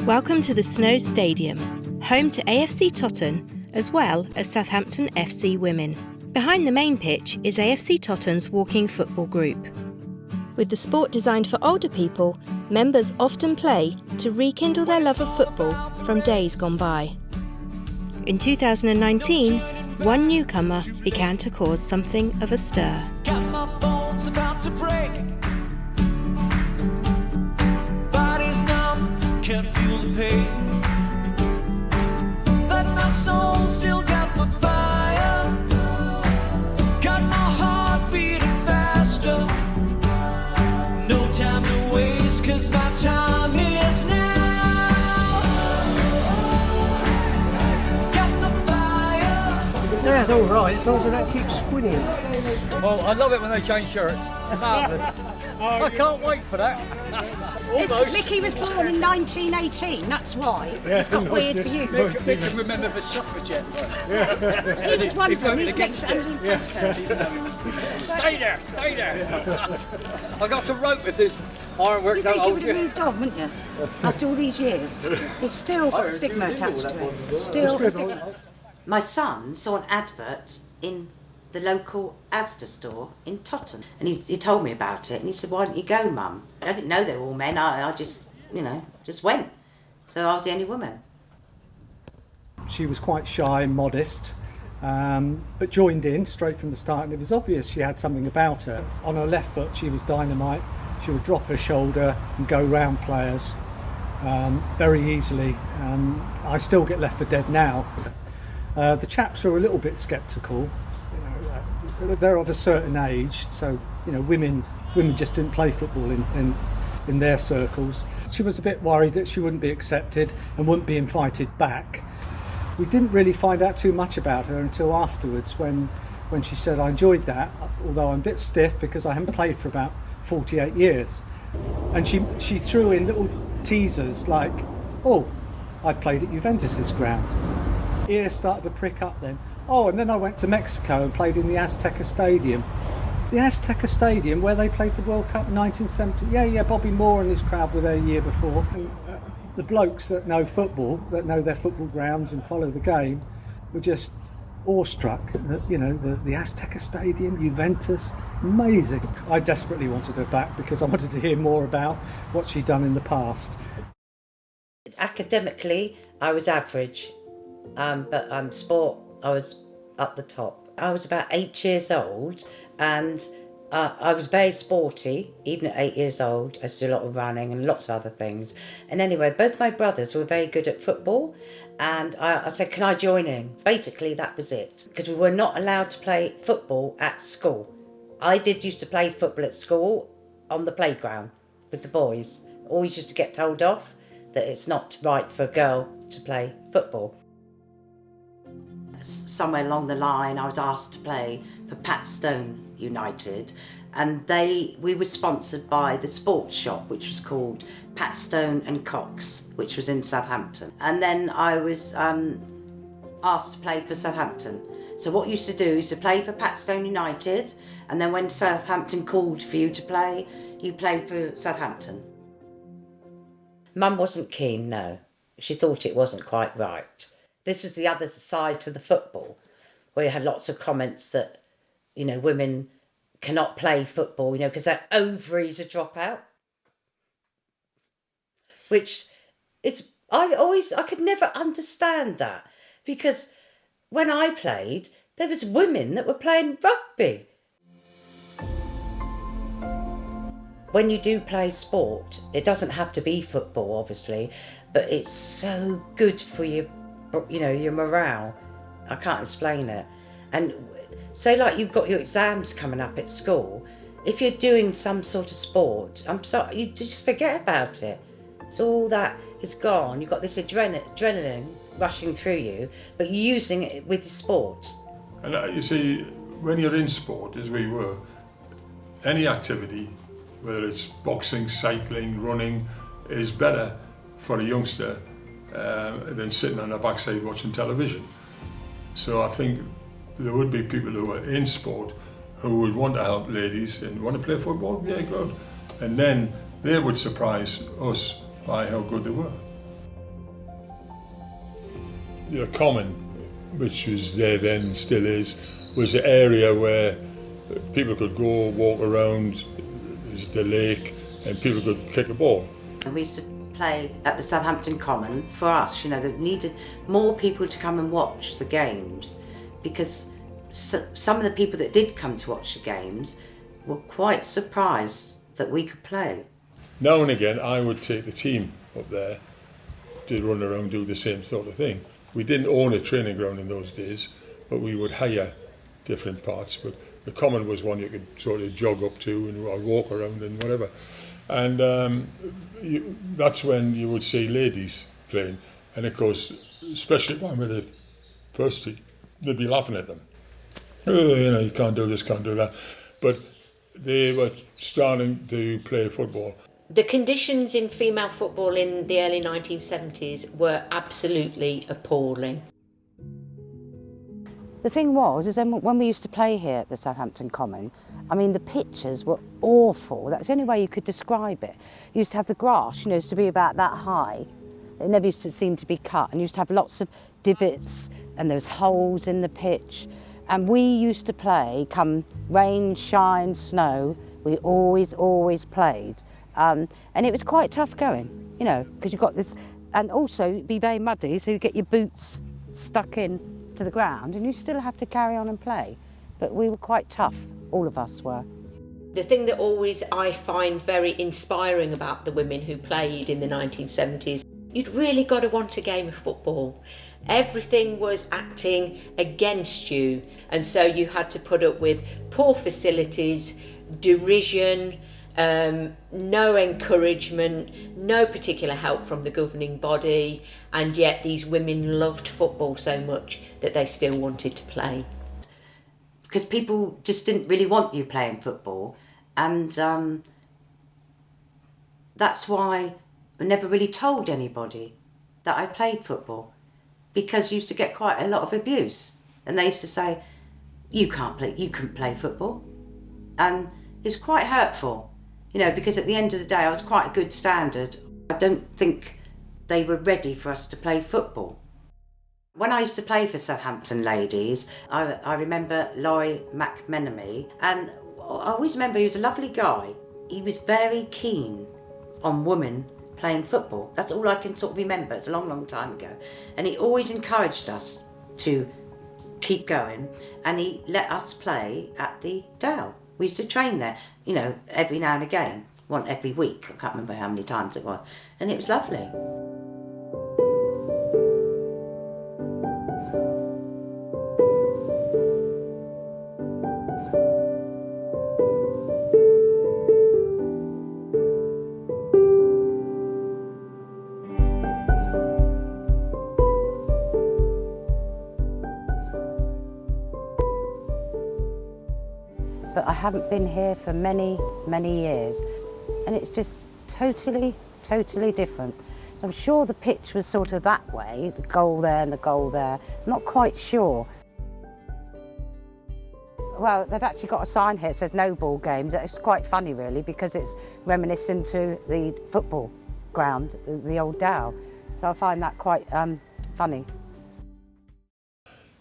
Welcome to the Snow Stadium, home to AFC Totton as well as Southampton FC Women. Behind the main pitch is AFC Totton's walking football group. With the sport designed for older people, members often play to rekindle their love of football from days gone by. In 2019, one newcomer began to cause something of a stir. Got my bones about to break. Body's numb, can't feel the pain. But my soul still got the fire. Got my heart beating faster. No time to waste, 'cause my time is now. Yeah, they're all right, as long as they don't keep squinting. Well, I love it when they change shirts. Marvellous. I can't wait for that. Almost. Mickey was born in 1918, that's why. It's got weird for you. Mick can remember the suffragette. He was one of them, he next to Stay there, stay there. I got some rope with this ironwork. You think he would have moved on, wouldn't you? After all these years. He's still got stigma attached to him. Still stigma. My son saw an advert in the local Asda store in Totton, and he told me about it, and he said, "Why don't you go, Mum?" I didn't know they were all men. I just, just went. So I was the only woman. She was quite shy and modest, but joined in straight from the start, and it was obvious she had something about her. On her left foot, she was dynamite. She would drop her shoulder and go round players very easily. I still get left for dead now. The chaps are a little bit sceptical. They're of a certain age, so women just didn't play football in their circles. She was a bit worried that she wouldn't be accepted and wouldn't be invited back. We didn't really find out too much about her until afterwards, when she said, "I enjoyed that, although I'm a bit stiff because I haven't played for about 48 years." And she threw in little teasers like, "Oh, I played at Juventus's ground." Ears started to prick up then. Oh, and then I went to Mexico and played in the Azteca Stadium. The Azteca Stadium, where they played the World Cup in 1970. Yeah, Bobby Moore and his crowd were there a year before. The blokes that know football, that know their football grounds and follow the game, were just awestruck. The Azteca Stadium, Juventus, amazing. I desperately wanted her back because I wanted to hear more about what she'd done in the past. Academically, I was average. But sport, I was up the top. I was about 8 years old, and I was very sporty. Even at 8 years old, I used to do a lot of running and lots of other things. And anyway, both my brothers were very good at football, and I said, "Can I join in?" Basically, that was it, because we were not allowed to play football at school. I used to play football at school on the playground with the boys. Always used to get told off that it's not right for a girl to play football. Somewhere along the line, I was asked to play for Patstone United, and we were sponsored by the sports shop, which was called Patstone and Cox, which was in Southampton. And then I was asked to play for Southampton. So what you used to do is to play for Patstone United, and then when Southampton called for you to play, you played for Southampton. Mum wasn't keen, no. She thought it wasn't quite right. This was the other side to the football, where you had lots of comments that, women cannot play football, because their ovaries would drop out. Which I could never understand that, because when I played, there was women that were playing rugby. When you do play sport, it doesn't have to be football, obviously, but it's so good for your morale. I can't explain it. And so, like, you've got your exams coming up at school. If you're doing some sort of sport, I'm sorry, you just forget about it. So all that is gone. You've got this adrenaline rushing through you, but you're using it with your sport. And you see, when you're in sport, as we were, any activity, whether it's boxing, cycling, running, is better for a youngster than sitting on their backside watching television. So I think there would be people who are in sport who would want to help ladies and want to play football, yeah, good. And then they would surprise us by how good they were. the common, which was there then, still is, was the area where people could go walk around. There's the lake, and people could kick a ball. And we used to play at the Southampton Common. For us, you know, they needed more people to come and watch the games, because some of the people that did come to watch the games were quite surprised that we could play. Now and again, I would take the team up there to run around, do the same sort of thing. We didn't own a training ground in those days, but we would hire different parts. But the Common was one you could sort of jog up to and walk around and whatever. And that's when you would see ladies playing. And of course, especially if I'm with the first team, they'd be laughing at them. Oh, you know, you can't do this, can't do that. But they were starting to play football. The conditions in female football in the early 1970s were absolutely appalling. The thing was, is then when we used to play here at the Southampton Common, I mean, the pitches were awful. That's the only way you could describe it. You used to have the grass, you know, used to be about that high. It never used to seem to be cut. And you used to have lots of divots and there was holes in the pitch. And we used to play, come rain, shine, snow, we always played. And it was quite tough going, you know, because you've got this, and also it'd be very muddy, so you get your boots stuck in to the ground and you still have to carry on and play. But we were quite tough, all of us were. The thing that always I find very inspiring about the women who played in the 1970s, you'd really got to want a game of football. Everything was acting against you, and so you had to put up with poor facilities, derision, no encouragement, no particular help from the governing body, and yet these women loved football so much that they still wanted to play. Because people just didn't really want you playing football, and that's why I never really told anybody that I played football, because you used to get quite a lot of abuse, and they used to say, you couldn't play football, and it's quite hurtful. You know, because at the end of the day, I was quite a good standard. I don't think they were ready for us to play football. When I used to play for Southampton ladies, I remember Lloyd McMenemy, and I always remember he was a lovely guy. He was very keen on women playing football. That's all I can sort of remember. It's a long, long time ago. And he always encouraged us to keep going, and he let us play at the Dale. We used to train there, you know, every now and again, every week. I can't remember how many times it was. And it was lovely. But I haven't been here for many, many years. And it's just totally different. So I'm sure the pitch was sort of that way, the goal there and the goal there. I'm not quite sure. Well, they've actually got a sign here that says no ball games. It's quite funny really, because it's reminiscent to the football ground, the old Dow. So I find that quite funny.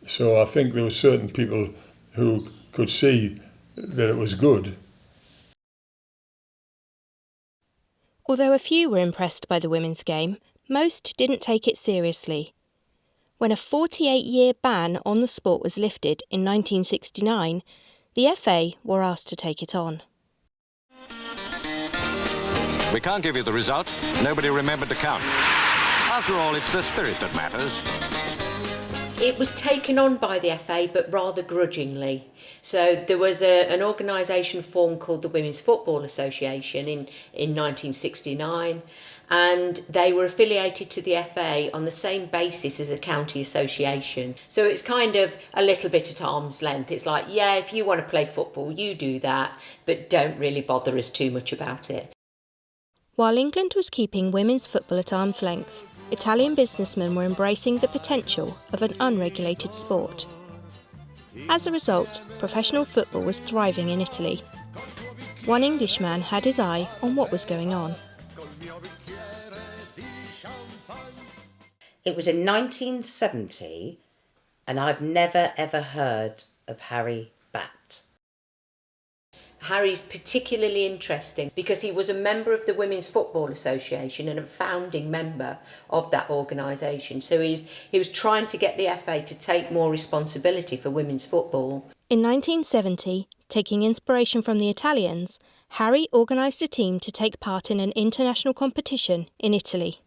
So I think there were certain people who could see that it was good. Although a few were impressed by the women's game, most didn't take it seriously. When a 48-year ban on the sport was lifted in 1969, the FA were asked to take it on. We can't give you the result. Nobody remembered to count. After all, it's the spirit that matters. It was taken on by the FA, but rather grudgingly. So there was an organisation formed called the Women's Football Association in 1969, and they were affiliated to the FA on the same basis as a county association. So it's kind of a little bit at arm's length. It's like, yeah, if you want to play football, you do that, but don't really bother us too much about it. While England was keeping women's football at arm's length, Italian businessmen were embracing the potential of an unregulated sport. As a result, professional football was thriving in Italy. One Englishman had his eye on what was going on. It was in 1970, and I've never ever heard of Harry Batt. Harry's particularly interesting because he was a member of the Women's Football Association and a founding member of that organisation. So he was trying to get the FA to take more responsibility for women's football. In 1970, taking inspiration from the Italians, Harry organised a team to take part in an international competition in Italy.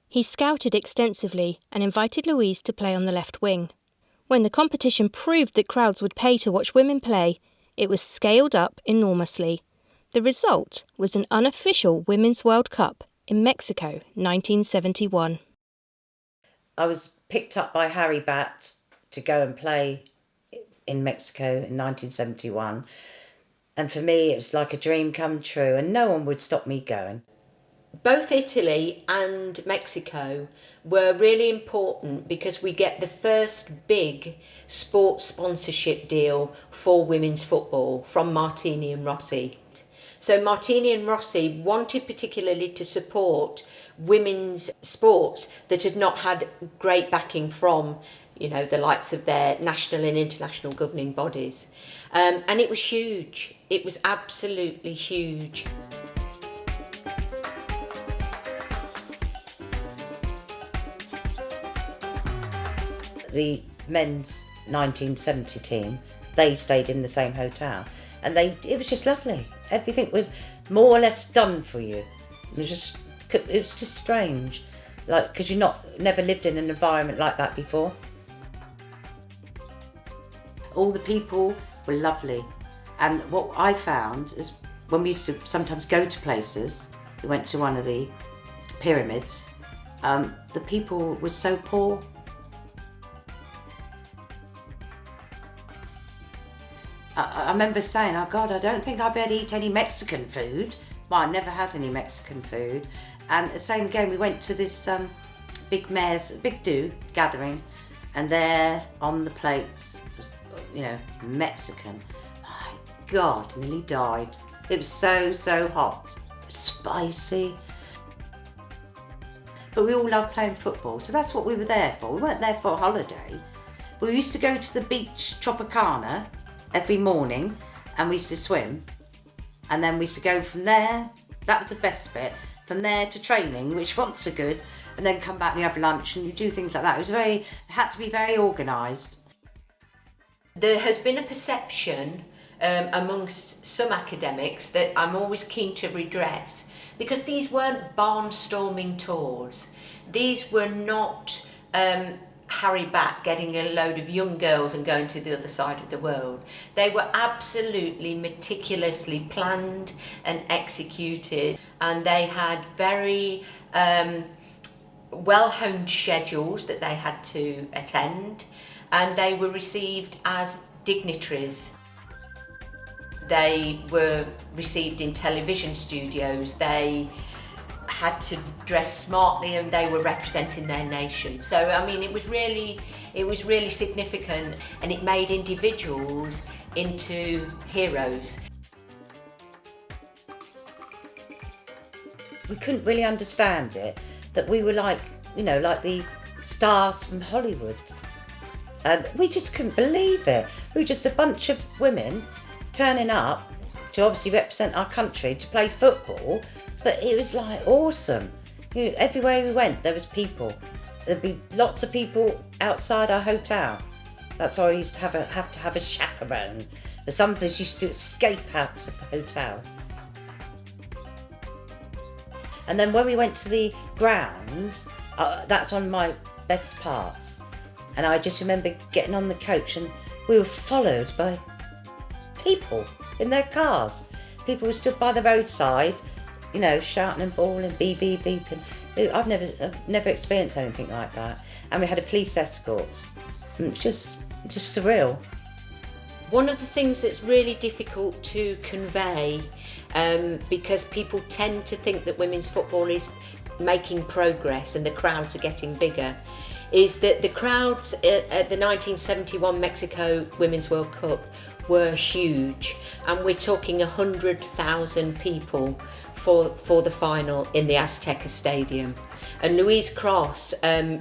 He scouted extensively and invited Louise to play on the left wing. When the competition proved that crowds would pay to watch women play, it was scaled up enormously. The result was an unofficial Women's World Cup in Mexico, 1971. I was picked up by Harry Batt to go and play in Mexico in 1971. And for me, it was like a dream come true, and no one would stop me going. Both Italy and Mexico were really important because we get the first big sports sponsorship deal for women's football from Martini and Rossi. So Martini and Rossi wanted particularly to support women's sports that had not had great backing from, the likes of their national and international governing bodies. And it was huge. It was absolutely huge. The men's 1970 team, they stayed in the same hotel, and it was just lovely. Everything was more or less done for you. It was just strange, because you never lived in an environment like that before. All the people were lovely, and what I found is when we used to sometimes go to places, we went to one of the pyramids, the people were so poor. I remember saying, oh God, I don't think I'll be able to eat any Mexican food. Well, I never had any Mexican food. And the same again, we went to this big do gathering, and there on the plates was, Mexican. My God, nearly died. It was so hot, spicy. But we all loved playing football, so that's what we were there for. We weren't there for a holiday. We used to go to the beach Tropicana every morning, and we used to swim, and then we used to go from there. That was the best bit. From there to training, which wasn't so good, and then come back and you have lunch and you do things like that. It had to be very organised. There has been a perception amongst some academics that I'm always keen to redress, because these weren't barnstorming tours. These were not Harry Batt getting a load of young girls and going to the other side of the world. They were absolutely meticulously planned and executed, and they had very well-honed schedules that they had to attend, and they were received as dignitaries. They were received in television studios. They had to dress smartly, and they were representing their nation. So it was really significant, and it made individuals into heroes. We couldn't really understand it, that we were like the stars from Hollywood. And we just couldn't believe it. We were just a bunch of women turning up to obviously represent our country, to play football. But it was awesome. Everywhere we went, there was people. There'd be lots of people outside our hotel. That's why I used to have to have a chaperone. But some of us used to escape out of the hotel. And then when we went to the ground, that's one of my best parts. And I just remember getting on the coach, and we were followed by people in their cars. People were stood by the roadside, shouting and bawling, beeping. I've never experienced anything like that. And we had a police escort. It's just surreal. One of the things that's really difficult to convey, because people tend to think that women's football is making progress and the crowds are getting bigger, is that the crowds at the 1971 Mexico Women's World Cup were huge, and we're talking 100,000 people for the final in the Azteca Stadium. And Louise Cross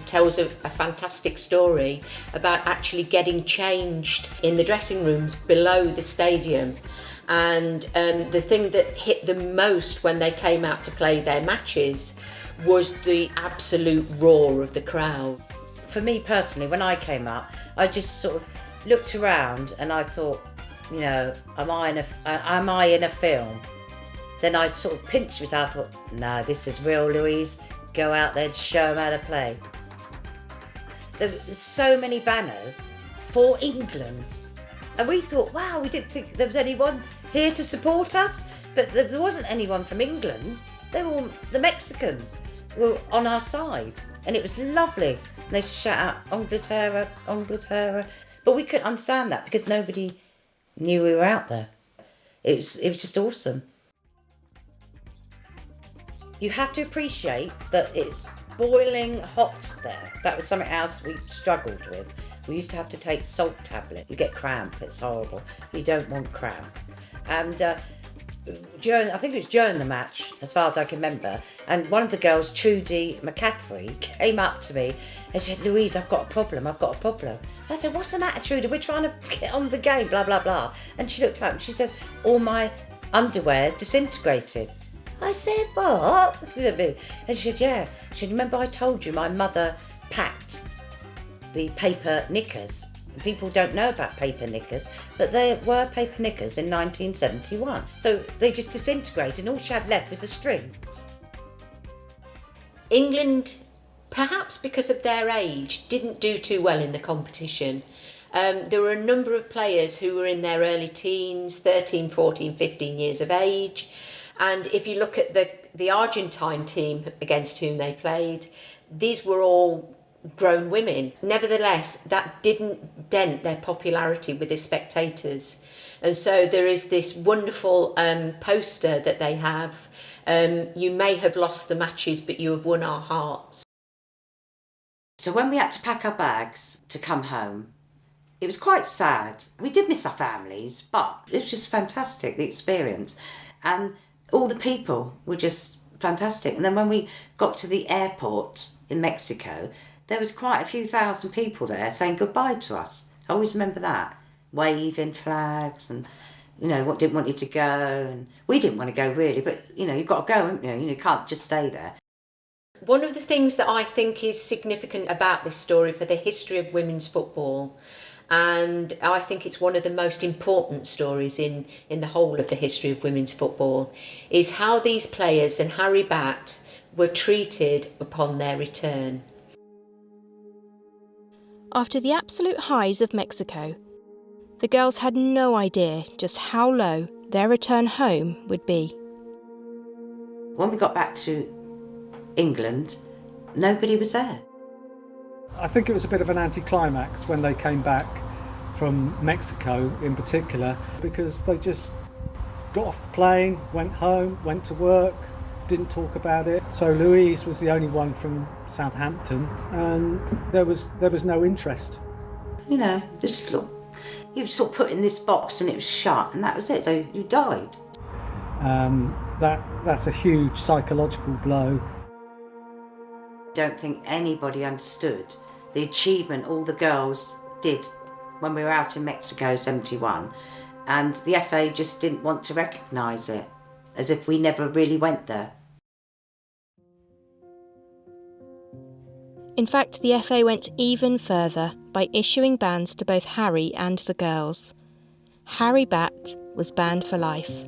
tells a fantastic story about actually getting changed in the dressing rooms below the stadium. And the thing that hit them most when they came out to play their matches was the absolute roar of the crowd. For me personally, when I came up, I just sort of looked around and I thought, you know, am I in a film? Then I'd sort of pinch myself and thought, no, this is real, Louise. Go out there and show them how to play. There's so many banners for England. And we thought, wow, we didn't think there was anyone here to support us. But there wasn't anyone from England. They were all, the Mexicans were on our side. And it was lovely. And they shout out, Inglaterra, Inglaterra. But we couldn't understand that because nobody knew we were out there. It was just awesome. You have to appreciate that it's boiling hot there. That was something else we struggled with. We used to have to take salt tablet. You get cramp, it's horrible. You don't want cramp. And I think it was during the match, as far as I can remember, and one of the girls, Trudy McCaffrey, came up to me and said, Louise, I've got a problem. I said, what's the matter, Trudy? We're trying to get on the game, blah, blah, blah. And she looked up and she says, all my underwear disintegrated. I said, what? And she said, yeah. She said, remember I told you my mother packed the paper knickers? People don't know about paper knickers, but there were paper knickers in 1971. So they just disintegrated and all she had left was a string. England, perhaps because of their age, didn't do too well in the competition. There were a number of players who were in their early teens, 13, 14, 15 years of age. And if you look at the Argentine team against whom they played, these were all grown women. Nevertheless, that didn't dent their popularity with the spectators. And so there is this wonderful poster that they have. You may have lost the matches, but you have won our hearts. So when we had to pack our bags to come home, it was quite sad. We did miss our families, but it was just fantastic, the experience. And all the people were just fantastic. And then when we got to the airport in Mexico, there was quite a few thousand people there saying goodbye to us. I always remember that. Waving flags and, you know, what didn't want you to go. And we didn't want to go really, but, you know, you've got to go, haven't you? You can't just stay there. One of the things that I think is significant about this story for the history of women's football, and I think it's one of the most important stories in the whole of the history of women's football, is how these players and Harry Batt were treated upon their return. After the absolute highs of Mexico, the girls had no idea just how low their return home would be. When we got back to England, nobody was there. I think it was a bit of an anticlimax when they came back from Mexico in particular, because they just got off the plane, went home, went to work, didn't talk about it. So Louise was the only one from Southampton, and there was no interest. You know, you were sort of put in this box and it was shut, and that was it. So you died. That's a huge psychological blow. I don't think anybody understood the achievement all the girls did when we were out in Mexico 71, and the FA just didn't want to recognise it, as if we never really went there. In fact, the FA went even further by issuing bans to both Harry and the girls. Harry Batt was banned for life.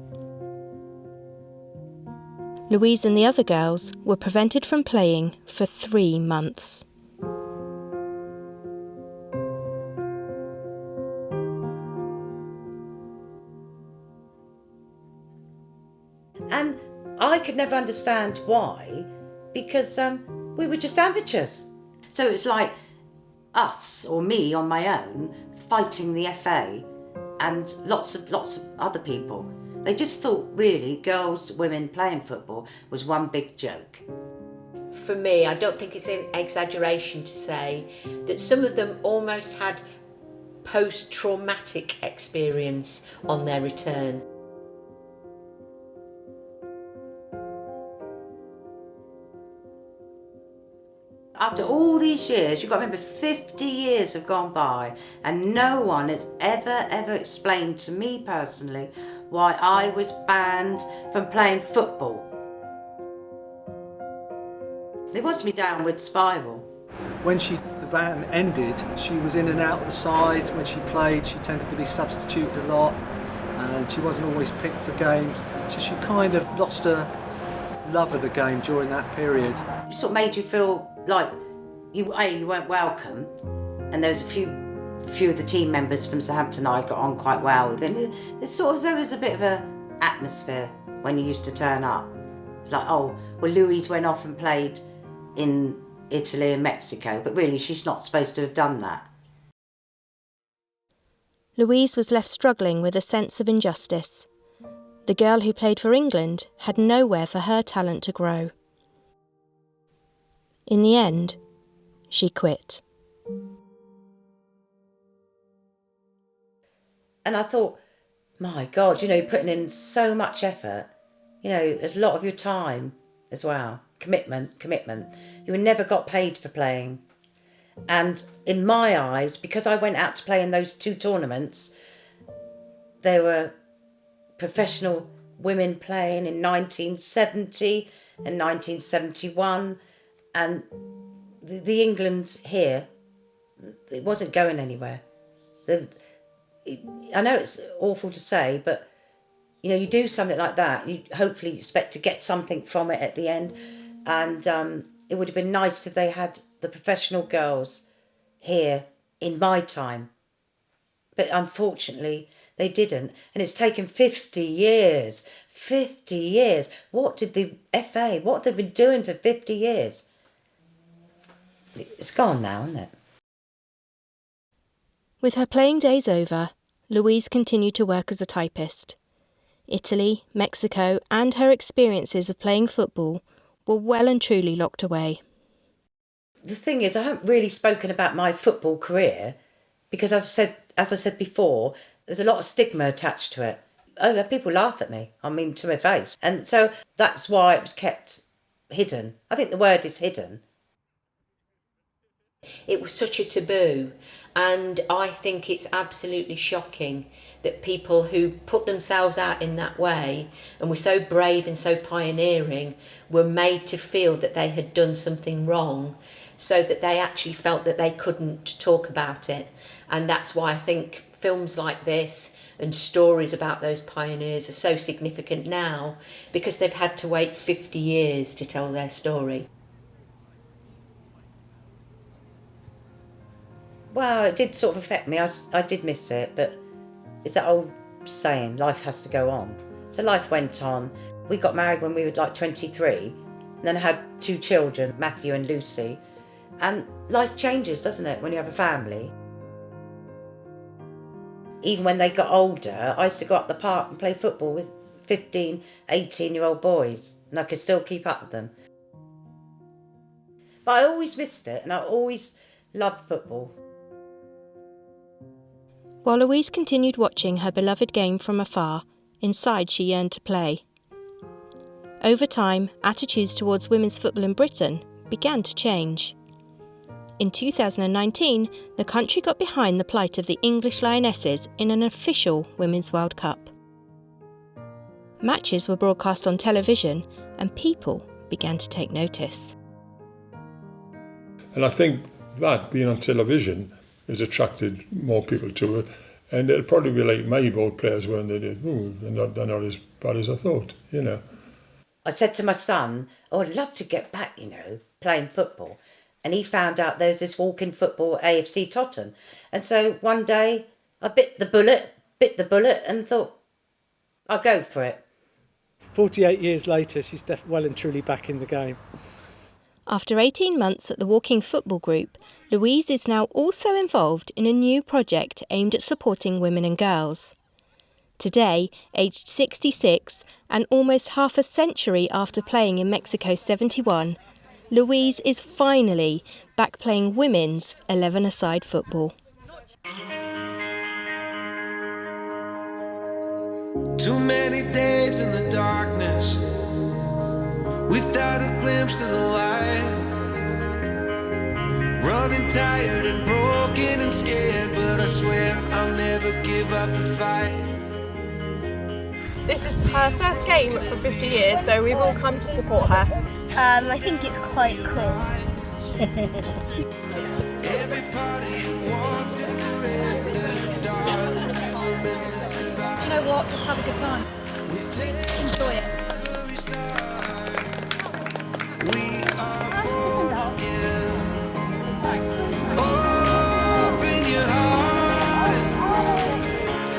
Louise and the other girls were prevented from playing for 3 months. And I could never understand why, because we were just amateurs. So it was like us, or me on my own, fighting the FA and lots of other people. They just thought really girls, women playing football was one big joke. For me, I don't think it's an exaggeration to say that some of them almost had post-traumatic experience on their return. After all these years, you've got to remember 50 years have gone by and no one has ever explained to me personally why I was banned from playing football. It was me downward spiral. When the ban ended, she was in and out of the side. When she played, she tended to be substituted a lot, and she wasn't always picked for games. So she kind of lost her love of the game during that period. It sort of made you feel like you weren't welcome, and there was a few of the team members from Southampton I got on quite well with. And there was a bit of a atmosphere when you used to turn up. It's like, oh, well, Louise went off and played in Italy and Mexico, but really she's not supposed to have done that. Louise was left struggling with a sense of injustice. The girl who played for England had nowhere for her talent to grow. In the end, she quit. And I thought, my God, you're putting in so much effort, a lot of your time as well, commitment. You never got paid for playing. And in my eyes, because I went out to play in those 2 tournaments, there were professional women playing in 1970 and 1971, and the England here, it wasn't going anywhere. I know it's awful to say, but you do something like that, you hopefully expect to get something from it at the end, and it would have been nice if they had the professional girls here in my time, but unfortunately they didn't, and it's taken 50 years. 50 years. What did the FA, what have they been doing for 50 years? It's gone now, isn't it? With her playing days over, Louise continued to work as a typist. Italy, Mexico, and her experiences of playing football were well and truly locked away. The thing is, I haven't really spoken about my football career because, as I said before, there's a lot of stigma attached to it. Oh, people laugh at me, to my face. And so that's why it was kept hidden. I think the word is hidden. It was such a taboo, and I think it's absolutely shocking that people who put themselves out in that way and were so brave and so pioneering were made to feel that they had done something wrong, so that they actually felt that they couldn't talk about it. And that's why I think films like this and stories about those pioneers are so significant now, because they've had to wait 50 years to tell their story. Well, it did sort of affect me. I did miss it, but it's that old saying, life has to go on. So life went on. We got married when we were like 23, and then I had 2 children, Matthew and Lucy. And life changes, doesn't it, when you have a family? Even when they got older, I used to go up the park and play football with 15, 18-year-old boys, and I could still keep up with them. But I always missed it, and I always loved football. While Louise continued watching her beloved game from afar, inside she yearned to play. Over time, attitudes towards women's football in Britain began to change. In 2019, the country got behind the plight of the English Lionesses in an official Women's World Cup. Matches were broadcast on television and people began to take notice. And I think that being on television has attracted more people to it, and it'll probably be like my ball players when they did. They're not as bad as I thought, I said to my son, I'd love to get back, playing football. And he found out there's this walk-in football at AFC Totton. And so one day I bit the bullet and thought, I'll go for it. 48 years later, she's well and truly back in the game. After 18 months at the Walking Football Group, Louise is now also involved in a new project aimed at supporting women and girls. Today, aged 66 and almost half a century after playing in Mexico 71, Louise is finally back playing women's 11-a-side football. Too many days in the darkness without a glimpse of the light. Running tired and broken and scared, but I swear I'll never give up the fight. This is her first game for 50 years, so we've all come to support her. I think it's quite cool. Every part of you wants to surrender, darling, you were meant to survive. Do you know what? Just have a good time. Enjoy it. We are born again. Open your heart,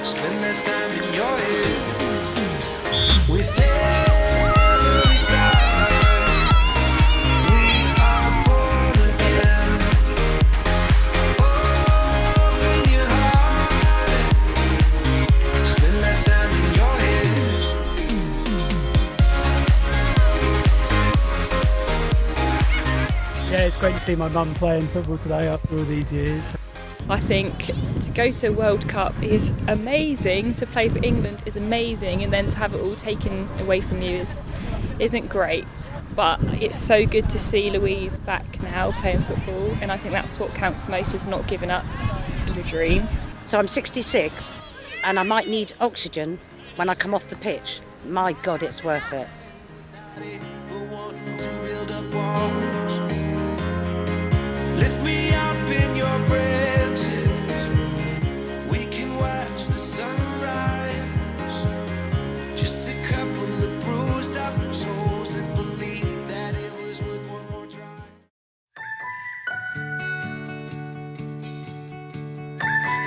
spend less time in your head. With every star, we are born again. Open your heart, spend less time in your head. Yeah, it's great to see my mum playing football today after all these years. I think to go to a World Cup is amazing, to play for England is amazing, and then to have it all taken away from you isn't great. But it's so good to see Louise back now playing football, and I think that's what counts most, is not giving up your dream. So I'm 66 and I might need oxygen when I come off the pitch. My God, it's worth it. But wanting to build up walls. Lift me up in your branches. We can watch the sunrise. Just a couple of bruised up souls that believe that it was worth one more try.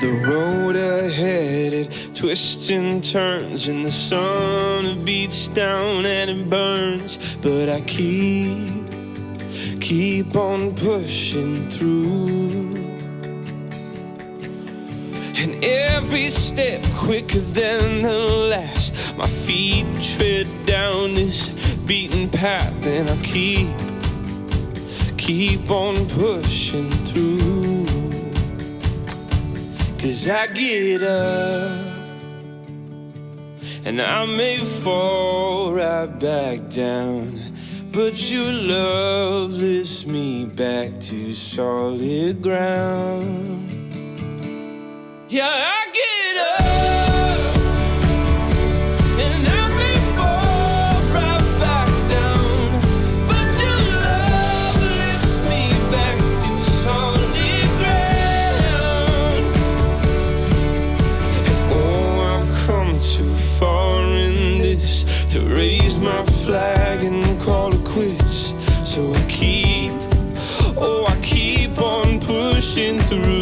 The road ahead, it twists and turns, and the sun beats down and it burns. But I keep on pushing through. And every step quicker than the last, my feet tread down this beaten path, and I keep on pushing through. 'Cause I get up and I may fall right back down, but your love lifts me back to solid ground. Yeah, I get up and I may fall right back down, but your love lifts me back to solid ground. Oh, I've come too far in this to raise my flag and call it quits. So I keep on pushing through.